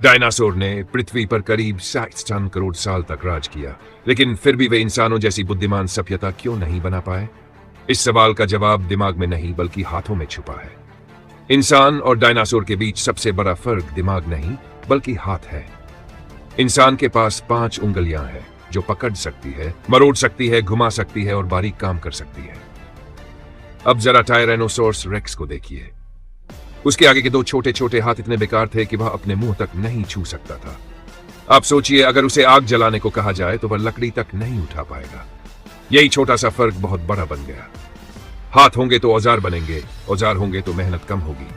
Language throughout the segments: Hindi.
डायनासोर ने पृथ्वी पर करीब 60 करोड़ साल तक राज किया, लेकिन फिर भी वे इंसानों जैसी बुद्धिमान सभ्यता क्यों नहीं बना पाए? इस सवाल का जवाब दिमाग में नहीं बल्कि हाथों में छुपा है। इंसान और डायनासोर के बीच सबसे बड़ा फर्क दिमाग नहीं बल्कि हाथ है। इंसान के पास 5 उंगलियां हैं जो पकड़ सकती है, मरोड़ सकती है, घुमा सकती है और बारीक काम कर सकती है। अब जरा टायरेनोसोरस रेक्स को देखिए। उसके आगे के 2 छोटे छोटे हाथ इतने बेकार थे कि वह अपने मुंह तक नहीं छू सकता था। आप सोचिए, अगर उसे आग जलाने को कहा जाए तो वह लकड़ी तक नहीं उठा पाएगा। यही छोटा सा फर्क बहुत बड़ा बन गया। हाथ होंगे तो औजार बनेंगे, औजार होंगे तो मेहनत कम होगी,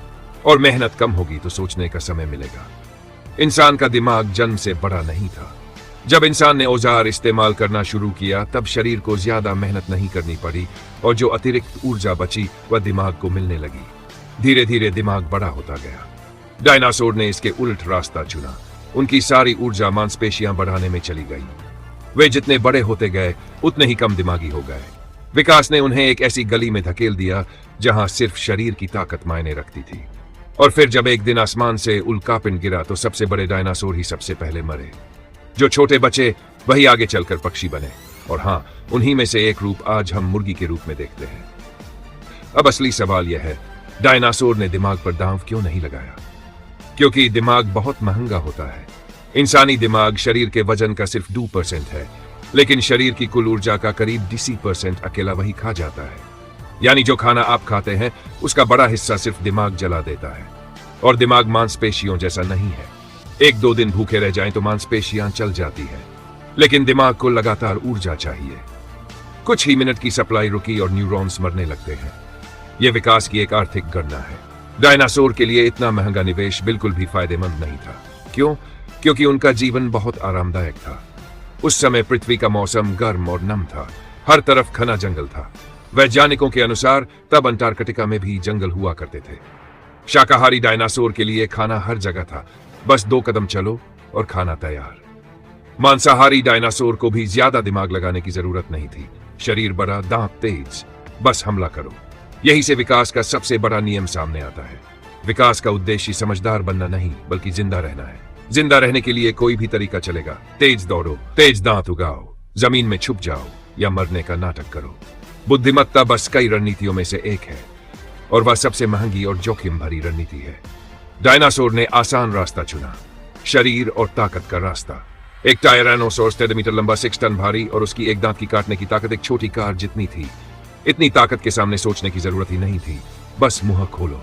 और मेहनत कम होगी तो सोचने का समय मिलेगा। इंसान का दिमाग जन्म से बड़ा नहीं था। जब इंसान ने औजार इस्तेमाल करना शुरू किया तब शरीर को ज्यादा मेहनत नहीं करनी पड़ी और जो अतिरिक्त ऊर्जा बची वह दिमाग को मिलने लगी। धीरे धीरे दिमाग बड़ा होता गया। डायनासोर ने इसके उल्ट रास्ता चुना। उनकी सारी ऊर्जा मांसपेशियां बढ़ाने में चली गई। वे जितने बड़े होते गए उतने ही कम दिमागी हो गए। विकास ने उन्हें एक ऐसी गली में धकेल दिया जहां सिर्फ शरीर की ताकत मायने रखती थी। और फिर जब एक दिन आसमान से उल्कापिंड गिरा तो सबसे बड़े डायनासोर ही सबसे पहले मरे। जो छोटे बचे वही आगे चलकर पक्षी बने, और हां, उन्हीं में से एक रूप आज हम मुर्गी के रूप में देखते हैं। अब असली सवाल यह है, डायनासोर ने दिमाग पर दांव क्यों नहीं लगाया? क्योंकि दिमाग बहुत महंगा होता है। इंसानी दिमाग शरीर के वजन का सिर्फ 2% है, लेकिन शरीर की कुल ऊर्जा का करीब 80% अकेला वही खा जाता है। यानी जो खाना आप खाते हैं उसका बड़ा हिस्सा सिर्फ दिमाग जला देता है। और दिमाग मांसपेशियों जैसा नहीं है। 1-2 दिन भूखे रह जाएं तो मांसपेशियां चल जाती है, लेकिन दिमाग को लगातार ऊर्जा चाहिए। कुछ ही मिनट की सप्लाई रुकी और न्यूरॉन्स मरने लगते हैं। यह विकास की एक आर्थिक गणना है। डायनासोर के लिए इतना महंगा निवेश बिल्कुल भी फायदेमंद नहीं था। क्यों? क्योंकि उनका जीवन बहुत आरामदायक था। उस समय पृथ्वी का मौसम गर्म और नम था। हर तरफ घना जंगल था। वैज्ञानिकों के अनुसार तब अंटार्कटिका में भी जंगल हुआ करते थे। शाकाहारी डायनासोर के लिए खाना हर जगह था। बस 2 कदम चलो और खाना तैयार। मांसाहारी डायनासोर को भी ज्यादा दिमाग लगाने की जरूरत नहीं थी। शरीर बड़ा, दांत तेज, बस हमला करो। यहीं से विकास का सबसे बड़ा नियम सामने आता है। विकास का उद्देश्य समझदार बनना नहीं बल्कि जिंदा रहना है। जिंदा रहने के लिए कोई भी तरीका चलेगा। तेज दौड़ो, तेज दांत उगाओ, जमीन में छुप जाओ या मरने का नाटक करो। बुद्धिमत्ता बस कई रणनीतियों में से एक है, और वह सबसे महंगी और जोखिम भरी रणनीति है। डायनासोर ने आसान रास्ता चुना, शरीर और ताकत का रास्ता। एक टायरेनोसोरस 13 मीटर लंबा, 6 टन भारी, और उसकी एक दांत की काटने की ताकत एक छोटी कार जितनी थी। इतनी ताकत के सामने सोचने की जरूरत ही नहीं थी, बस मुंह खोलो।